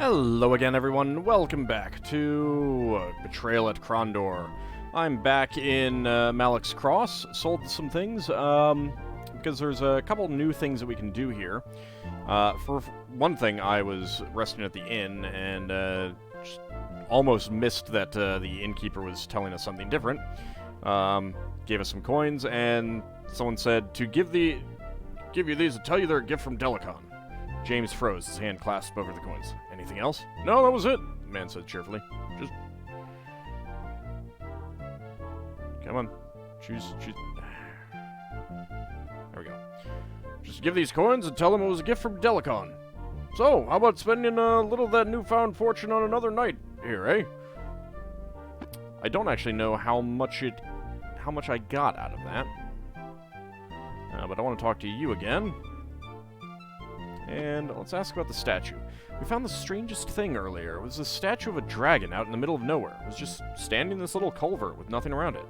Hello again, everyone. Welcome back to Betrayal at Krondor. I'm back in Malik's Cross. Sold some things, because there's a couple new things that we can do here. For one thing, I was resting at the inn and just almost missed that the innkeeper was telling us something different. Gave us some coins, and someone said to give you these and tell you they're a gift from Delicon. James froze, his hand clasped over the coins. Anything else? No, that was it, the man said cheerfully. Just... Come on. Choose... There we go. Just give these coins and tell them it was a gift from Delicon. So, how about spending a little of that newfound fortune on another night here, eh? I don't actually know how much I got out of that. But I want to talk to you again. And let's ask about the statue. We found the strangest thing earlier. It was a statue of a dragon out in the middle of nowhere. It was just standing in this little culvert with nothing around it.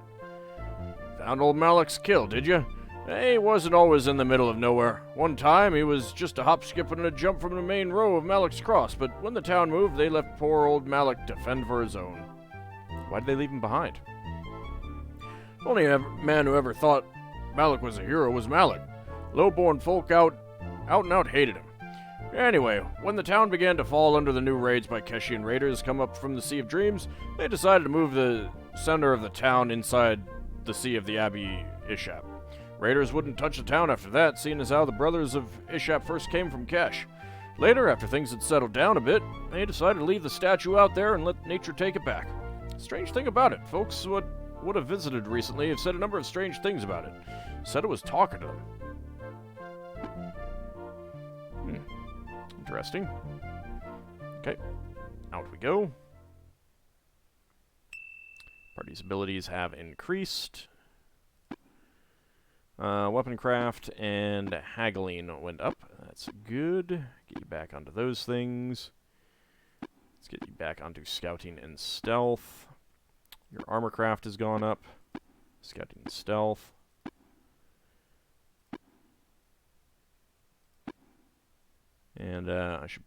Found old Malik's kill, did you? He wasn't always in the middle of nowhere. One time, he was just a hop, skip, and a jump from the main row of Malik's Cross, but when the town moved, they left poor old Malik to fend for his own. Why did they leave him behind? Only man who ever thought Malik was a hero was Malik. Low-born folk out and out hated him. Anyway, when the town began to fall under the new raids by Keshian raiders come up from the Sea of Dreams, they decided to move the center of the town inside the Sea of the Abbey Ishap. Raiders wouldn't touch the town after that, seeing as how the brothers of Ishap first came from Kesh. Later, after things had settled down a bit, they decided to leave the statue out there and let nature take it back. Strange thing about it, folks would have visited recently have said a number of strange things about it. Said it was talking to them. Interesting. Okay, out we go. Party's abilities have increased. Weaponcraft and haggling went up. That's good. Get you back onto those things. Let's get you back onto scouting and stealth. Your armorcraft has gone up. Scouting and stealth. And I should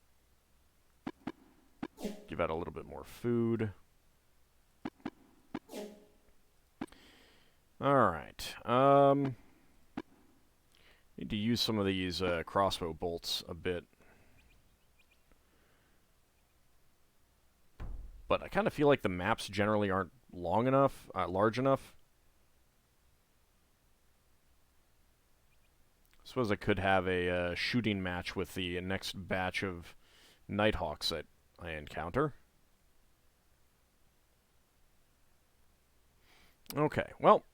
give out a little bit more food. Alright. Need to use some of these crossbow bolts a bit. But I kind of feel like the maps generally aren't large enough. I suppose I could have a shooting match with the next batch of Nighthawks that I encounter. Okay, well,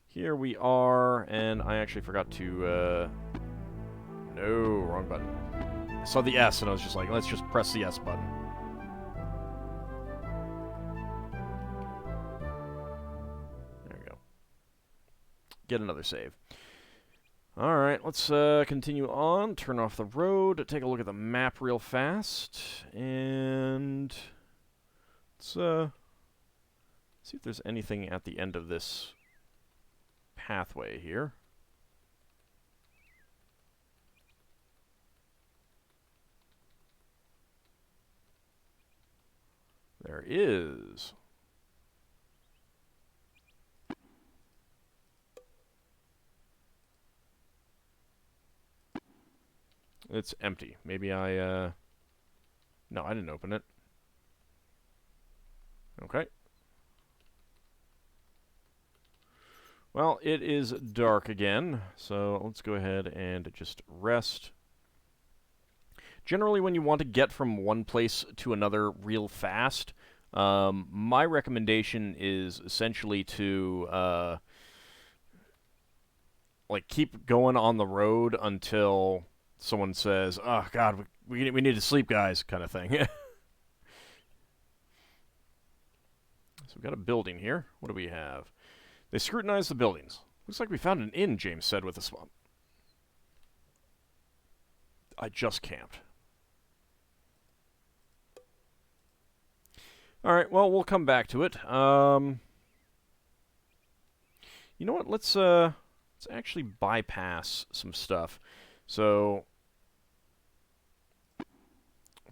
here we are, and I actually forgot to, no, wrong button. I saw the S, and I was just like, let's just press the S button. There we go. Get another save. Alright, let's continue on, turn off the road, take a look at the map real fast, and let's see if there's anything at the end of this pathway here. There is. It's empty. Maybe I, no, I didn't open it. Okay. Well, it is dark again, so let's go ahead and just rest. Generally, when you want to get from one place to another real fast, my recommendation is essentially to, like, keep going on the road until someone says, "Oh God, we need to sleep, guys," kind of thing. So we've got a building here. What do we have? They scrutinize the buildings. Looks like we found an inn, James said with a smile. I just camped. Alright, well, we'll come back to it. You know what? Let's actually bypass some stuff. So,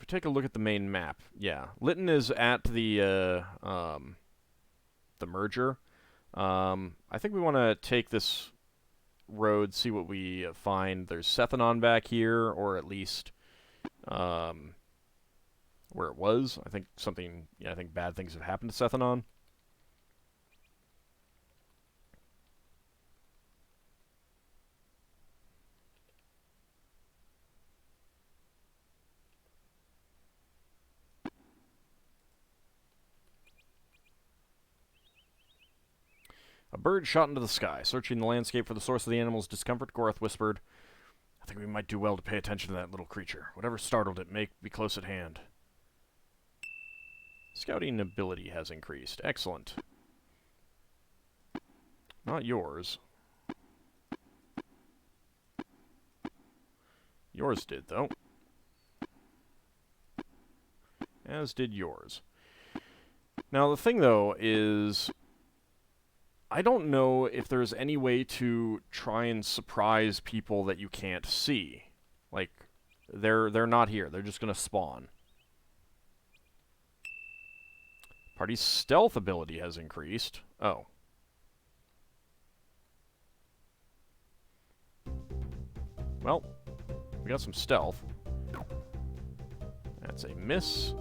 take a look at the main map, yeah, Lytton is at the merger. I think we want to take this road, see what we find. There's Seth anon back here, or at least where it was. I think I think bad things have happened to Seth anon. A bird shot into the sky. Searching the landscape for the source of the animal's discomfort, Gorath whispered, I think we might do well to pay attention to that little creature. Whatever startled it may be close at hand. Scouting ability has increased. Excellent. Not yours. Yours did, though. As did yours. Now, the thing, though, is I don't know if there's any way to try and surprise people that you can't see. Like, they're not here. They're just going to spawn. Party's stealth ability has increased. Oh. Well, we got some stealth. That's a miss.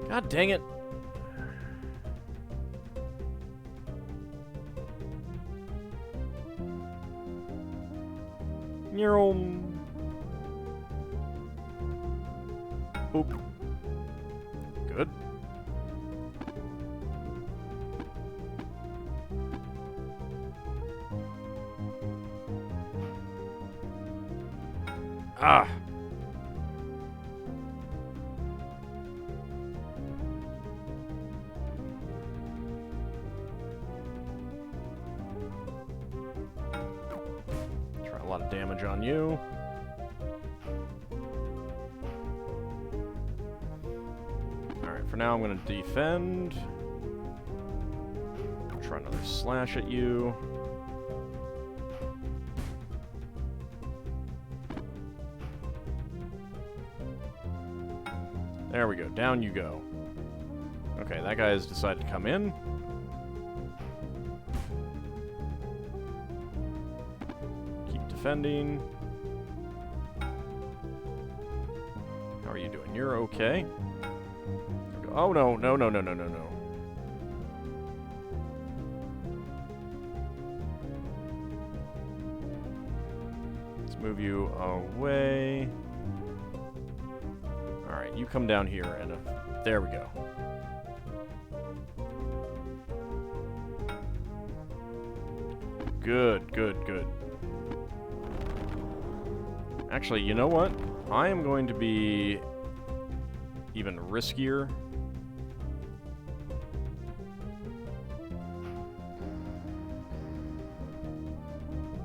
God dang it. Oop. Good. Ah. Try a lot of damage on you. Alright, for now I'm going to defend. Try another slash at you. There we go. Down you go. Okay, that guy has decided to come in. Keep defending. How are you doing? You're okay. Oh, no, no, no, no, no, no, no. Let's move you away. Alright, you come down here, and there we go. Good, good, good. Actually, you know what? I am going to be even riskier.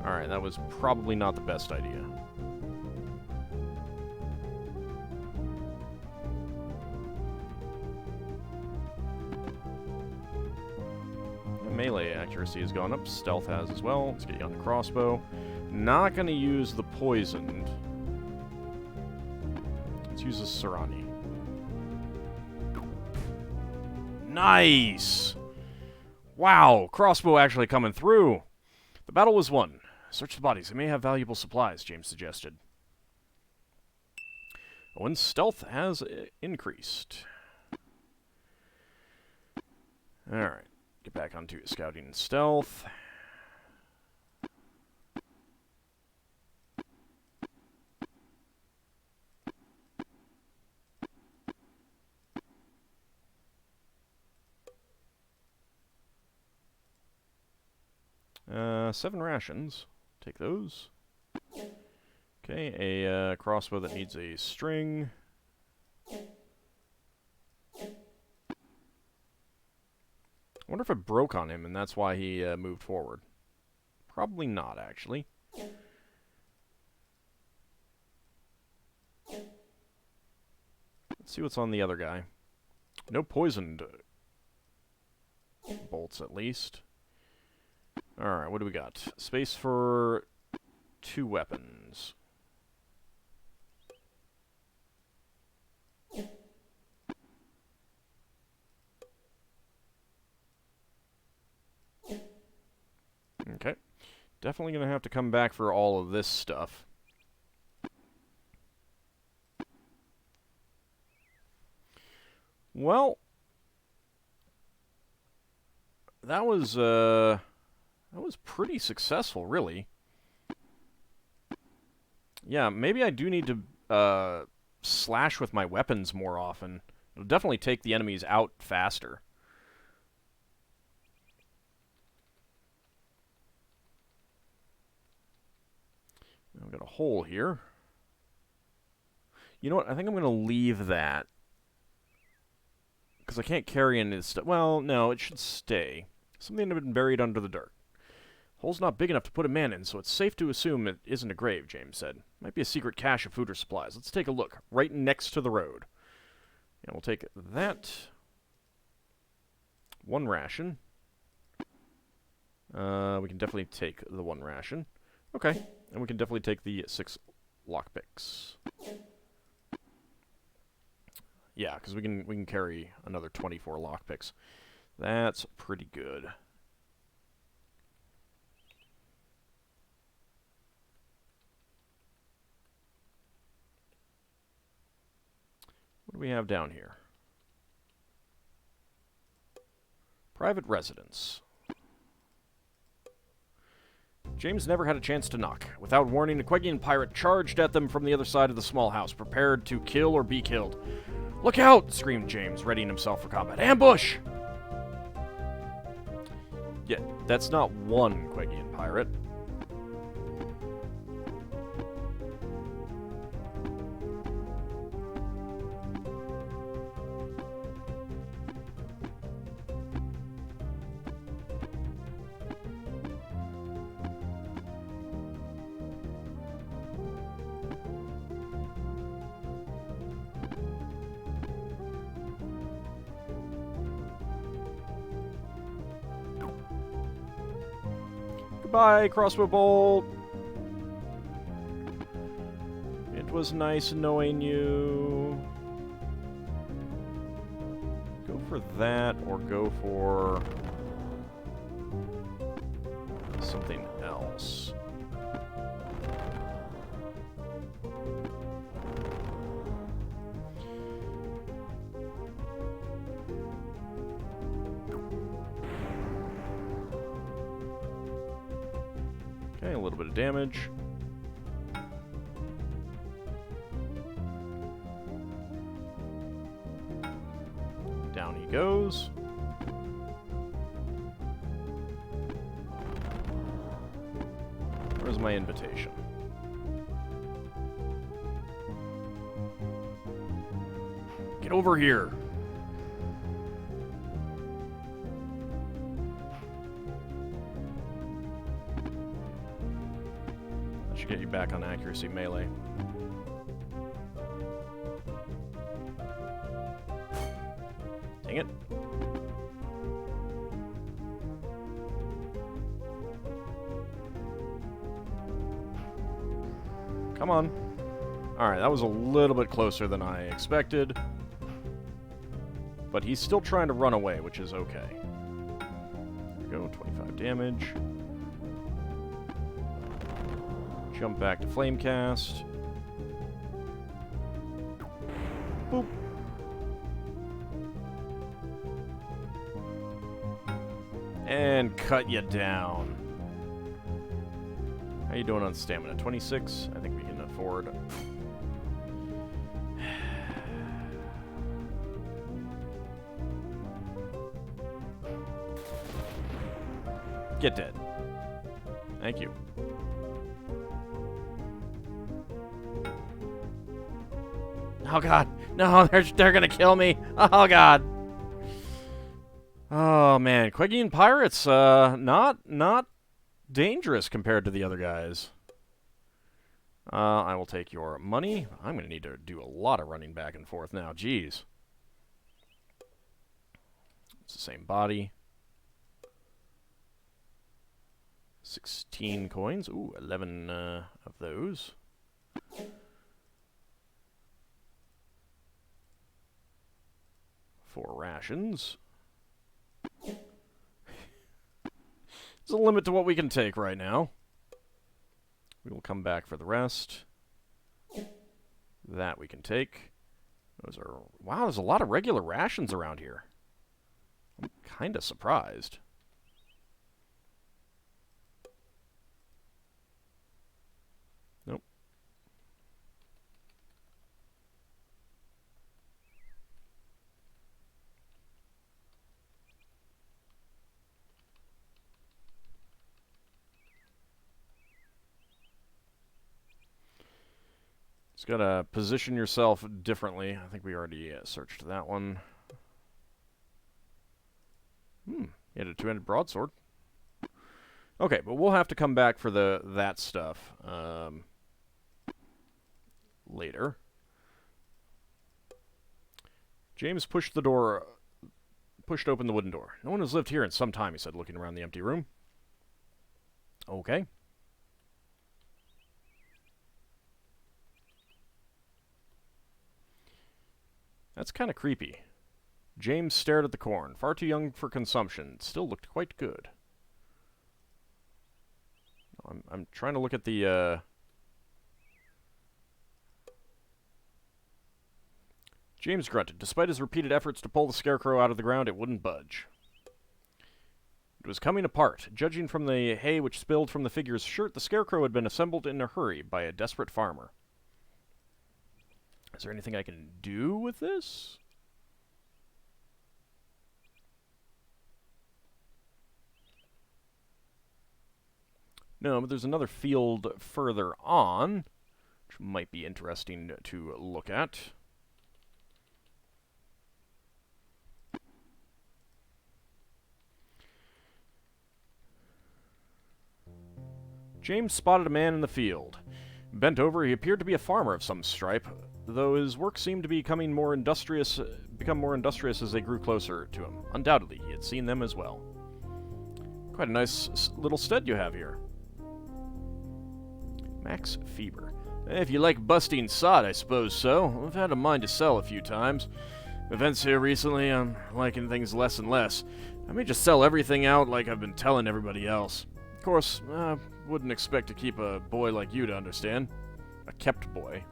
Alright, that was probably not the best idea. Melee accuracy has gone up, stealth has as well. Let's get you on the crossbow. Not gonna use the poisoned. Let's use the Serani. Nice! Wow, crossbow actually coming through. The battle was won. Search the bodies. They may have valuable supplies, James suggested. Owen's stealth has increased. Alright. Get back onto scouting and stealth. Seven rations. Take those. Okay, a crossbow that needs a string. I wonder if it broke on him and that's why he moved forward. Probably not, actually. Let's see what's on the other guy. No poisoned bolts, at least. Alright, what do we got? Space for 2 weapons. Okay. Definitely going to have to come back for all of this stuff. Well, that was pretty successful, really. Yeah, maybe I do need to slash with my weapons more often. It'll definitely take the enemies out faster. I've got a hole here. You know what? I think I'm going to leave that. Because I can't carry any of this stuff. Well, no, it should stay. Something had been buried under the dirt. Hole's not big enough to put a man in, so it's safe to assume it isn't a grave, James said. Might be a secret cache of food or supplies. Let's take a look. Right next to the road. And we'll take that. 1 ration. We can definitely take the 1 ration. Okay. And we can definitely take the 6 lockpicks. Yeah, because we can carry another 24 lockpicks. That's pretty good. What do we have down here? Private residence. James never had a chance to knock. Without warning, a Quegian pirate charged at them from the other side of the small house, prepared to kill or be killed. "Look out!" screamed James, readying himself for combat. "Ambush!" Yeah, that's not one Quegian pirate. Goodbye, crossbow bolt. It was nice knowing you. Go for that, or go for something else. Okay, a little bit of damage. Down he goes. Where's my invitation? Get over here. Get you back on accuracy melee. Dang it. Come on. Alright, that was a little bit closer than I expected. But he's still trying to run away, which is okay. There we go, 25 damage. Jump back to Flamecast. Boop. And cut you down. How you doing on stamina? 26? I think we can afford. Get dead. Thank you. Oh god, no, they're gonna kill me. Oh god. Oh man, Quegian pirates, not dangerous compared to the other guys. I will take your money. I'm going to need to do a lot of running back and forth now. Jeez. It's the same body. 16 coins. Ooh, 11 of those. Four rations. There's a limit to what we can take right now. We will come back for the rest. That we can take. Those are... Wow, there's a lot of regular rations around here. I'm kind of surprised. Nope. Just gotta position yourself differently. I think we already searched that one. You had a two-handed broadsword. Okay, but we'll have to come back for that stuff later. James pushed open the wooden door. No one has lived here in some time, he said, looking around the empty room. Okay. That's kind of creepy. James stared at the corn. Far too young for consumption. It still looked quite good. I'm trying to look at the, James grunted. Despite his repeated efforts to pull the scarecrow out of the ground, it wouldn't budge. It was coming apart. Judging from the hay which spilled from the figure's shirt, the scarecrow had been assembled in a hurry by a desperate farmer. Is there anything I can do with this? No, but there's another field further on, which might be interesting to look at. James spotted a man in the field. Bent over, he appeared to be a farmer of some stripe, though his work seemed to become more industrious as they grew closer to him. Undoubtedly, he had seen them as well. Quite a nice little stead you have here. Max Fever. If you like busting sod, I suppose so. I've had a mind to sell a few times. Events here recently, I'm liking things less and less. I may just sell everything out like I've been telling everybody else. Of course, I wouldn't expect to keep a boy like you to understand. A kept boy.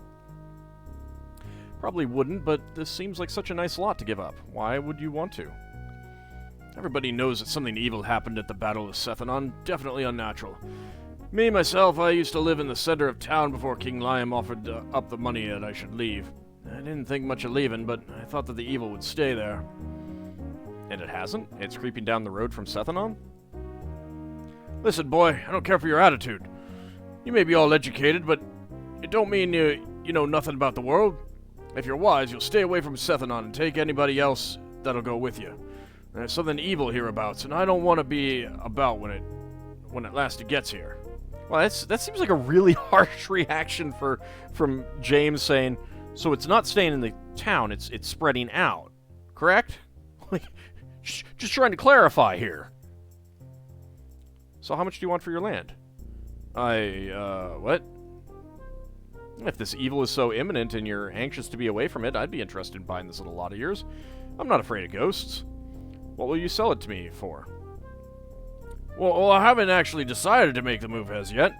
Probably wouldn't, but this seems like such a nice lot to give up. Why would you want to? Everybody knows that something evil happened at the Battle of Seth. Definitely unnatural. Me, myself, I used to live in the center of town before King Liam offered up the money that I should leave. I didn't think much of leaving, but I thought that the evil would stay there. And it hasn't? It's creeping down the road from Sethanon? Listen, boy, I don't care for your attitude. You may be all educated, but it don't mean you know nothing about the world. If you're wise, you'll stay away from Sethanon and take anybody else that'll go with you. There's something evil hereabouts, and I don't want to be about when at last it gets here. Well, that seems like a really harsh reaction from James saying, so it's not staying in the town, it's spreading out, correct? Like, just trying to clarify here. So how much do you want for your land? What? If this evil is so imminent and you're anxious to be away from it, I'd be interested in buying this little lot of yours. I'm not afraid of ghosts. What will you sell it to me for? Well, I haven't actually decided to make the move as yet.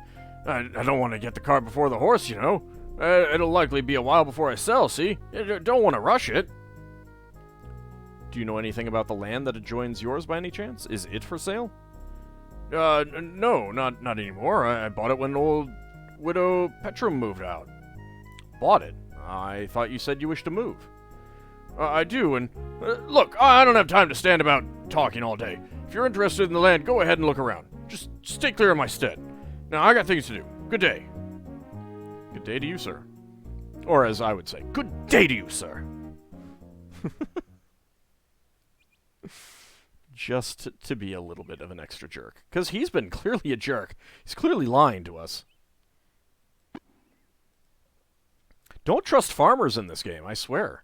I don't want to get the cart before the horse, you know. It'll likely be a while before I sell, see? I don't want to rush it. Do you know anything about the land that adjoins yours by any chance? Is it for sale? No, not anymore. I bought it when old Widow Petrum moved out. Bought it? I thought you said you wished to move. I do, and look, I don't have time to stand about talking all day. If you're interested in the land, go ahead and look around. Just stay clear of my stead. Now, I got things to do. Good day. Good day to you, sir. Or as I would say, good day to you, sir. Just to be a little bit of an extra jerk. Because he's been clearly a jerk. He's clearly lying to us. Don't trust farmers in this game, I swear.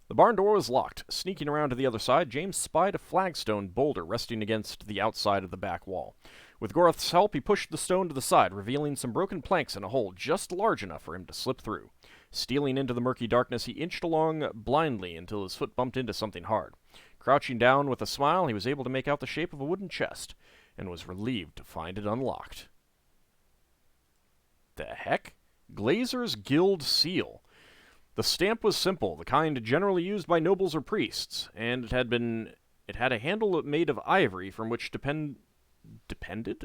The barn door was locked. Sneaking around to the other side, James spied a flagstone boulder resting against the outside of the back wall. With Gorath's help, he pushed the stone to the side, revealing some broken planks in a hole just large enough for him to slip through. Stealing into the murky darkness, he inched along blindly until his foot bumped into something hard. Crouching down with a smile, he was able to make out the shape of a wooden chest, and was relieved to find it unlocked. The heck? Glazer's Guild Seal. The stamp was simple, the kind generally used by nobles or priests, and it had a handle made of ivory from which depended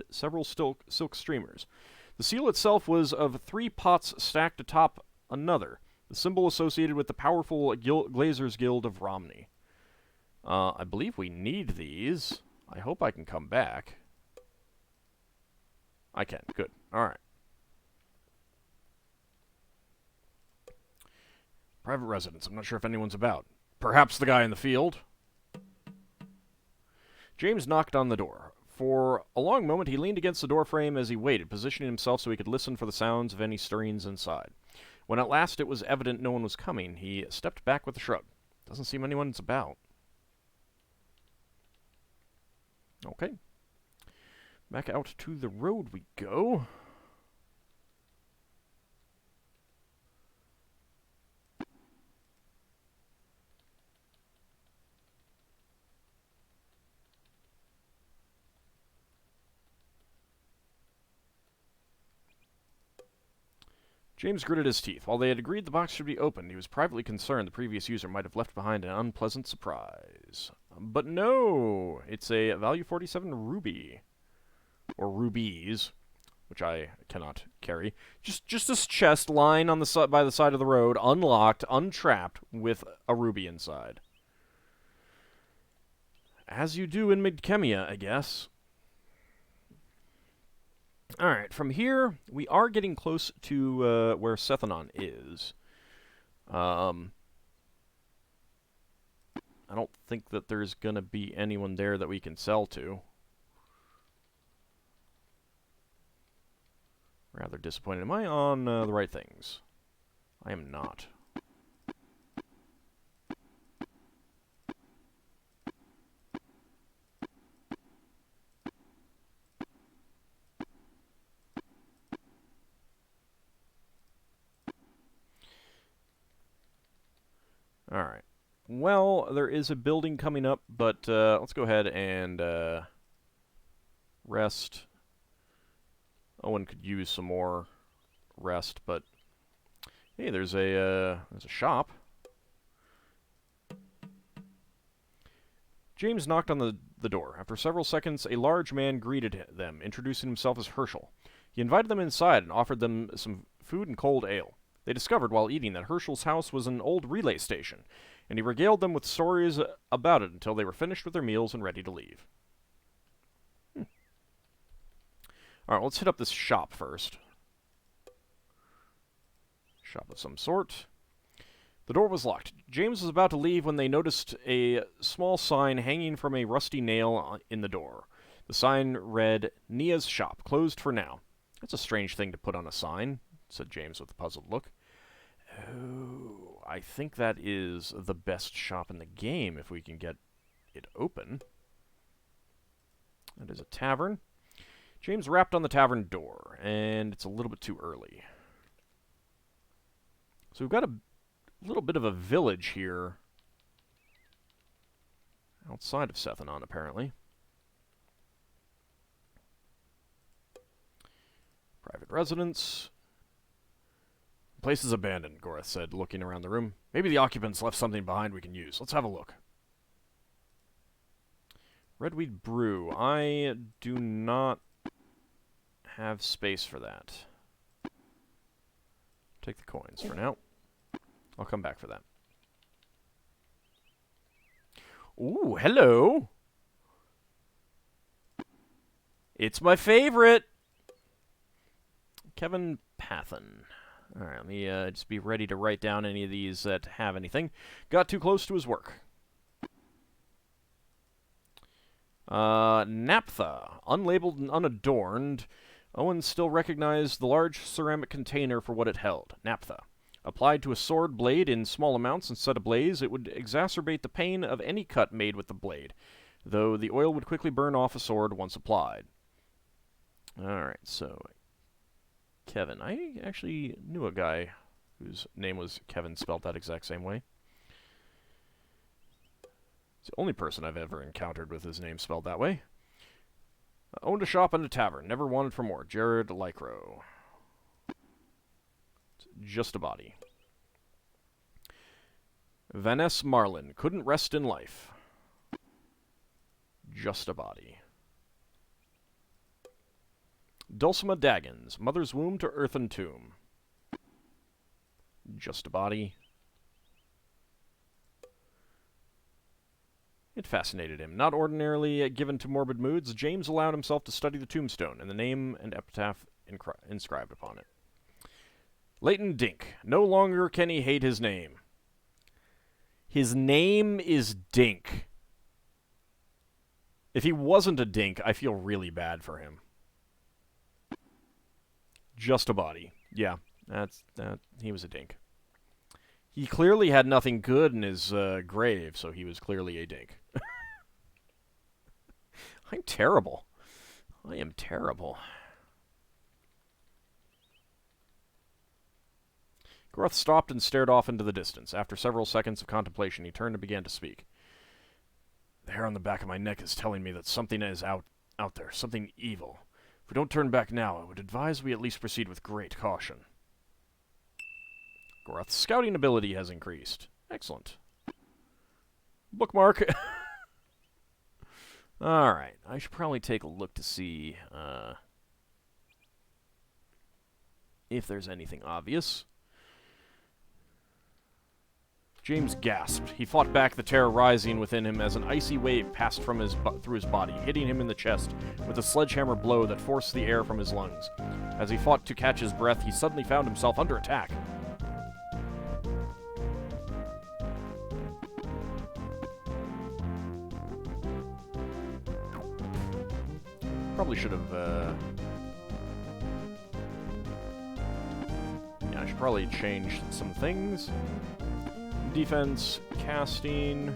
several silk streamers. The seal itself was of 3 pots stacked atop another, the symbol associated with the powerful Glazer's Guild of Romney. I believe we need these. I hope I can come back. I can. Good. Alright. Private residence. I'm not sure if anyone's about. Perhaps the guy in the field? James knocked on the door. For a long moment, he leaned against the doorframe as he waited, positioning himself so he could listen for the sounds of any stirrings inside. When at last it was evident no one was coming, he stepped back with a shrug. Doesn't seem anyone's about. Okay. Back out to the road we go. James gritted his teeth. While they had agreed the box should be opened, he was privately concerned the previous user might have left behind an unpleasant surprise. But no! It's a value 47 ruby. Or rubies, which I cannot carry. Just this chest lying on the by the side of the road, unlocked, untrapped, with a ruby inside. As you do in Midkemia, I guess. Alright, from here, we are getting close to where Seth is. I don't think that there's going to be anyone there that we can sell to. Rather disappointed. Am I on the right things? I am not. Alright. Well, there is a building coming up, but let's go ahead and rest. Owen could use some more rest, but hey, there's a shop. James knocked on the door. After several seconds, a large man greeted them, introducing himself as Herschel. He invited them inside and offered them some food and cold ale. They discovered while eating that Herschel's house was an old relay station, and he regaled them with stories about it until they were finished with their meals and ready to leave. Alright, let's hit up this shop first. Shop of some sort. The door was locked. James was about to leave when they noticed a small sign hanging from a rusty nail in the door. The sign read, "Nia's Shop, closed for now." That's a strange thing to put on a sign, said James with a puzzled look. Oh, I think that is the best shop in the game if we can get it open. That is a tavern. James rapped on the tavern door, and it's a little bit too early. So we've got a little bit of a village here outside of Seth, apparently. Private residence. The place is abandoned, Gorath said, looking around the room. Maybe the occupants left something behind we can use. Let's have a look. Redweed brew. I do not have space for that. Take the coins for now. I'll come back for that. Ooh, hello! It's my favorite! Kevin Pathan. Alright, let me just be ready to write down any of these that have anything. Got too close to his work. Naphtha. Unlabeled and unadorned. Owen still recognized the large ceramic container for what it held, naphtha. Applied to a sword blade in small amounts and set ablaze, it would exacerbate the pain of any cut made with the blade, though the oil would quickly burn off a sword once applied. Alright, so Kevin. I actually knew a guy whose name was Kevin, spelled that exact same way. It's the only person I've ever encountered with his name spelled that way. Owned a shop and a tavern. Never wanted for more. Jared Lycro. Just a body. Vanessa Marlin. Couldn't rest in life. Just a body. Dulcima Daggins. Mother's womb to earthen tomb. Just a body. It fascinated him. Not ordinarily given to morbid moods, James allowed himself to study the tombstone and the name and epitaph inscribed upon it. Leighton Dink. No longer can he hate his name. His name is Dink. If he wasn't a Dink, I feel really bad for him. Just a body. Yeah, he was a Dink. He clearly had nothing good in his grave, so he was clearly a Dink. I'm terrible. I am terrible. Groth stopped and stared off into the distance. After several seconds of contemplation, he turned and began to speak. The hair on the back of my neck is telling me that something is out there, something evil. If we don't turn back now, I would advise we at least proceed with great caution. Groth's scouting ability has increased. Excellent. Bookmark. Alright, I should probably take a look to see if there's anything obvious. James gasped. He fought back the terror rising within him as an icy wave passed from through his body, hitting him in the chest with a sledgehammer blow that forced the air from his lungs. As he fought to catch his breath, he suddenly found himself under attack. Probably should have, yeah, I should probably change some things. Defense, casting.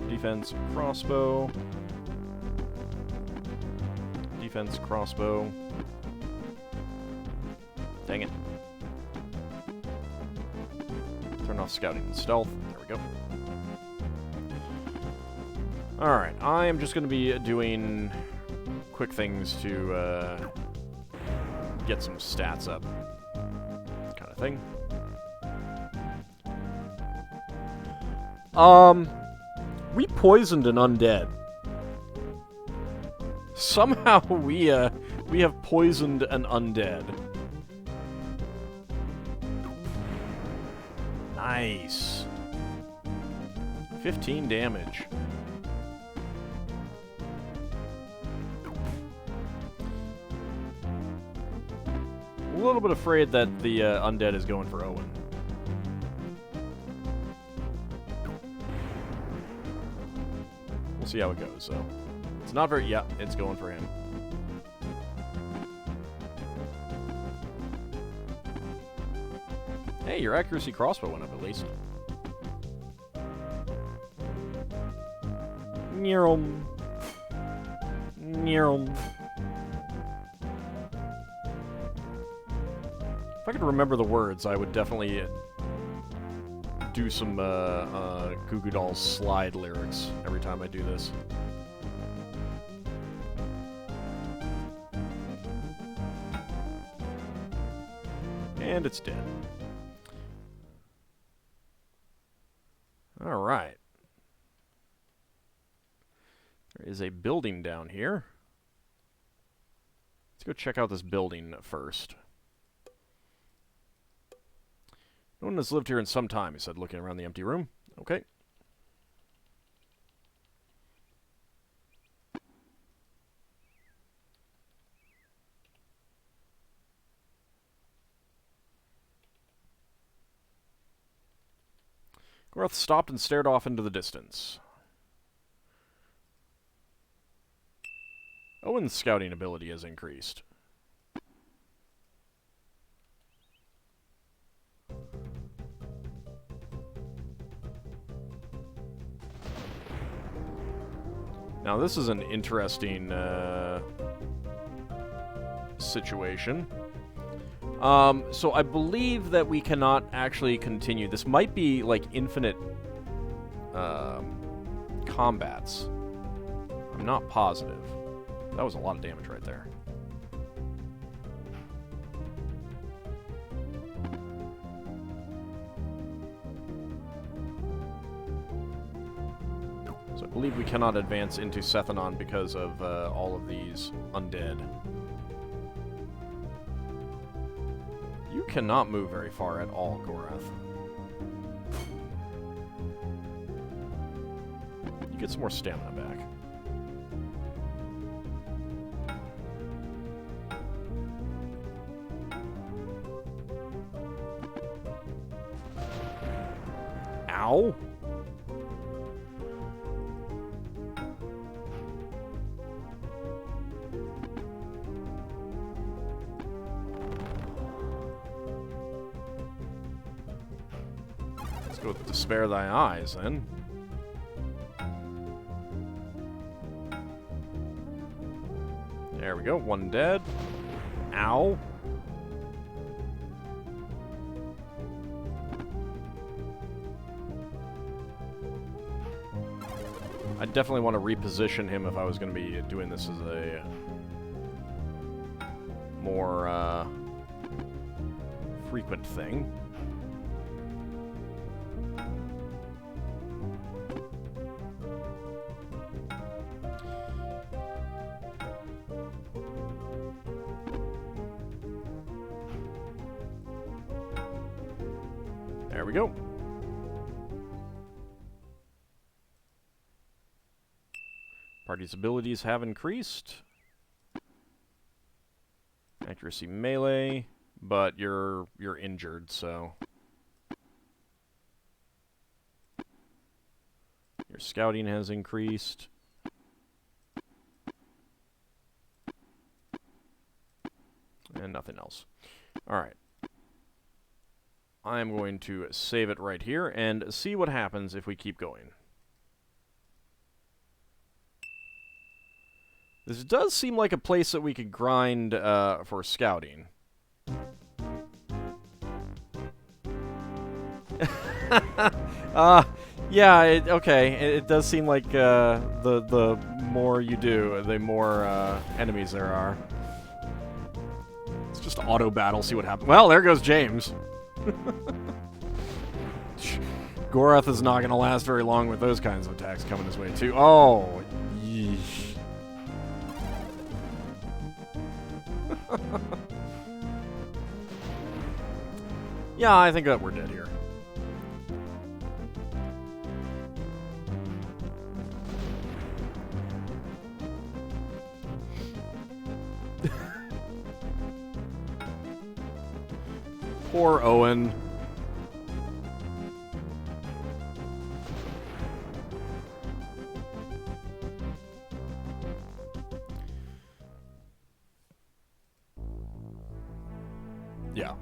Defense, crossbow. Defense, crossbow. Dang it. Turn off scouting and stealth. There we go. Alright, I am just going to be doing quick things to get some stats up. Kind of thing. We poisoned an undead. Somehow we have poisoned an undead. Nice. 15 damage. A little bit afraid that the undead is going for Owen. We'll see how it goes, so. It's not very... Yeah, it's going for him. Hey, your accuracy crossbow went up at least. Nyrum. Nyrum. If I could remember the words, I would definitely do some Goo Goo Dolls slide lyrics every time I do this. And it's dead. Alright. There is a building down here. Let's go check out this building first. No one has lived here in some time, he said, looking around the empty room. Okay. Groth stopped and stared off into the distance. Owen's scouting ability has increased. Now this is an interesting situation. So I believe that we cannot actually continue. This might be like infinite combats. I'm not positive. That was a lot of damage right there. So I believe we cannot advance into Seth anon because of all of these undead. You cannot move very far at all, Gorath. You get some more stamina back. Ow! Let's go with Despair Thy Eyes, then. There we go, one dead. Ow. I definitely want to reposition him if I was going to be doing this as a more frequent thing. There we go. Party's abilities have increased. Accuracy melee, but you're injured, so your scouting has increased. And nothing else. Alright. I'm going to save it right here and see what happens if we keep going. This does seem like a place that we could grind for scouting. Yeah, okay. It does seem like the more you do, the more enemies there are. Let's just auto battle, see what happens. Well, there goes James. Gorath is not going to last very long with those kinds of attacks coming his way, too. Oh, yeesh. Yeah, I think that we're dead here. Poor Owen. Yeah.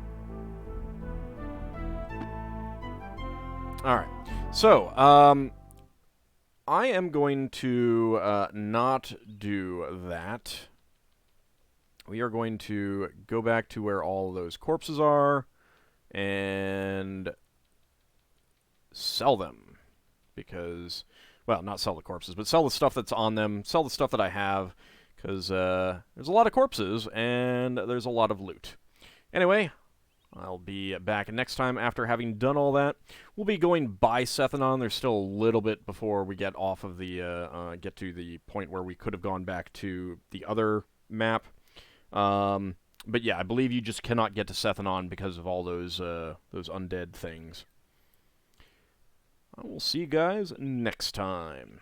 Alright. So, I am going to not do that. We are going to go back to where all those corpses are and sell them. Because, well, not sell the corpses, but sell the stuff that's on them, sell the stuff that I have, because there's a lot of corpses and there's a lot of loot. Anyway, I'll be back next time after having done all that. We'll be going by Seth anon. There's still a little bit before we get off of the, get to the point where we could have gone back to the other map. But yeah, I believe you just cannot get to Seth anon because of all those undead things. I will see you guys next time.